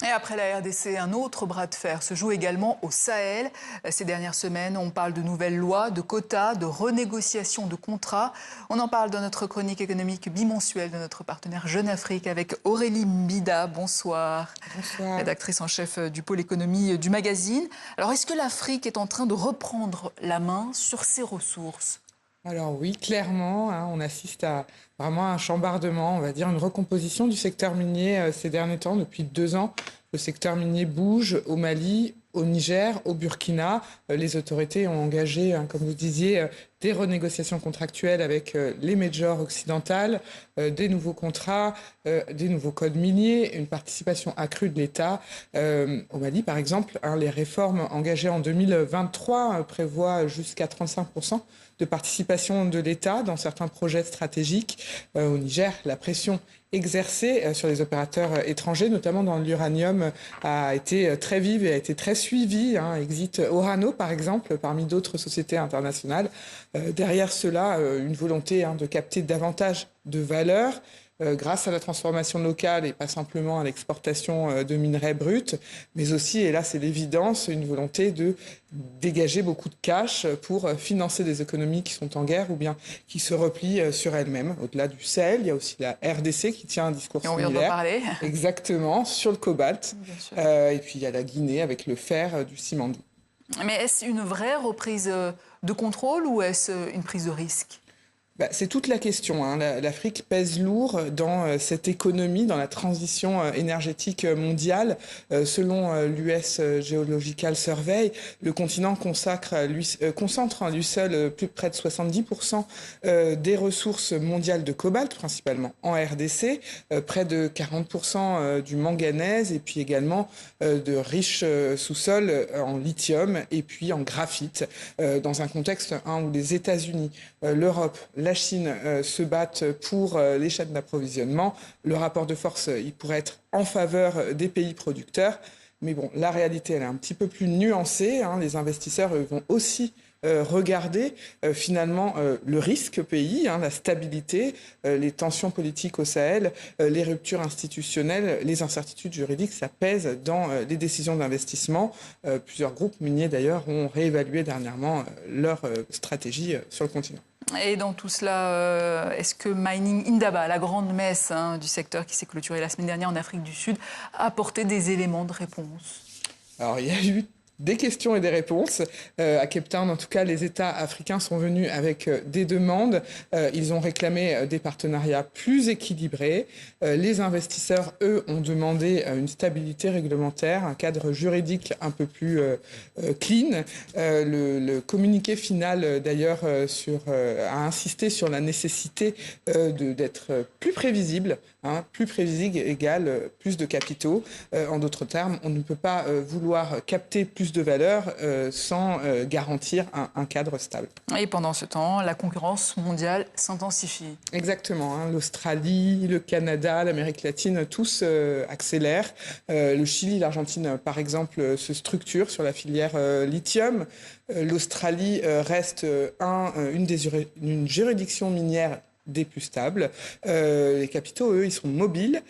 Et après la RDC, un autre bras de fer se joue également au Sahel. Ces dernières semaines, on parle de nouvelles lois, de quotas, de renégociation de contrats. On en parle dans notre chronique économique bimensuelle de notre partenaire Jeune Afrique avec Aurélie Mbida. Bonsoir. Bonsoir. Rédactrice en chef du pôle économie du magazine. Alors, est-ce que l'Afrique est en train de reprendre la main sur ses ressources ? Alors oui, clairement, on assiste à vraiment un chambardement, on va dire une recomposition du secteur minier ces derniers temps. Depuis 2 ans, le secteur minier bouge au Mali, au Niger, au Burkina. Les autorités ont engagé, comme vous disiez, des renégociations contractuelles avec les majors occidentales, des nouveaux contrats, des nouveaux codes miniers, une participation accrue de l'État. Au Mali, par exemple, les réformes engagées en 2023 prévoient jusqu'à 35% de participation de l'État dans certains projets stratégiques. Au Niger, la pression exercée sur les opérateurs étrangers, notamment dans l'uranium, a été très vive et a été très suivie. Exit Orano, par exemple, parmi d'autres sociétés internationales. Derrière cela, une volonté de capter davantage de valeur grâce à la transformation locale et pas simplement à l'exportation de minerais bruts, mais aussi, et là c'est l'évidence, une volonté de dégager beaucoup de cash pour financer des économies qui sont en guerre ou bien qui se replient sur elles-mêmes. Au-delà du Sahel, il y a aussi la RDC qui tient un discours Et on similaire. vient d'en parler. Exactement, sur le cobalt. Et puis il y a la Guinée avec le fer du Simandou. Mais est-ce une vraie reprise de contrôle ou est-ce une prise de risque ? C'est toute la question. L'Afrique pèse lourd dans cette économie, dans la transition énergétique mondiale. Selon l'US Geological Survey, le continent concentre lui seul plus près de 70% des ressources mondiales de cobalt, principalement en RDC, près de 40% du manganèse et puis également de riches sous-sols en lithium et puis en graphite, dans un contexte où les États-Unis, l'Europe, la Chine se battent pour les chaînes d'approvisionnement. Le rapport de force, il pourrait être en faveur des pays producteurs. Mais bon, la réalité, elle est un petit peu plus nuancée. Les investisseurs vont aussi regarder finalement le risque pays, la stabilité, les tensions politiques au Sahel, les ruptures institutionnelles, les incertitudes juridiques, ça pèse dans les décisions d'investissement. Plusieurs groupes miniers d'ailleurs ont réévalué dernièrement leur stratégie sur le continent. Et dans tout cela, est-ce que Mining Indaba, la grande messe du secteur qui s'est clôturée la semaine dernière en Afrique du Sud, a apporté des éléments de réponse ? Alors, il y a eu des questions et des réponses. À Cape Town, en tout cas, les États africains sont venus avec des demandes. Ils ont réclamé des partenariats plus équilibrés. Les investisseurs, eux, ont demandé une stabilité réglementaire, un cadre juridique un peu plus clean. Le communiqué final, d'ailleurs, a insisté sur la nécessité d'être plus prévisible. Plus prévisible égale plus de capitaux. En d'autres termes, on ne peut pas vouloir capter plus de valeur sans garantir un cadre stable. Et pendant ce temps, la concurrence mondiale s'intensifie. Exactement. L'Australie, le Canada, l'Amérique latine, tous accélèrent. Le Chili, l'Argentine, par exemple, se structurent sur la filière lithium. L'Australie reste une juridiction minière des plus stables. Les capitaux, eux, ils sont mobiles.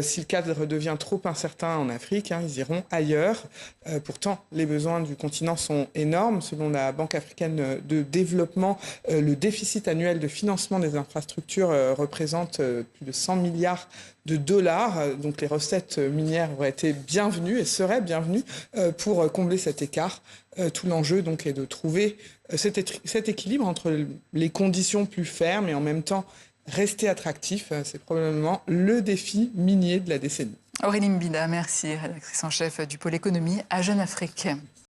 Si le cadre devient trop incertain en Afrique, ils iront ailleurs. Pourtant, les besoins du continent sont énormes. Selon la Banque africaine de développement, le déficit annuel de financement des infrastructures représente plus de 100 milliards de dollars. Donc les recettes minières auraient été bienvenues et seraient bienvenues pour combler cet écart. Tout l'enjeu donc est de trouver cet équilibre entre les conditions plus fermes et en même temps rester attractif. C'est probablement le défi minier de la décennie. Aurélie Mbida, merci, rédactrice en chef du pôle économie à Jeune Afrique.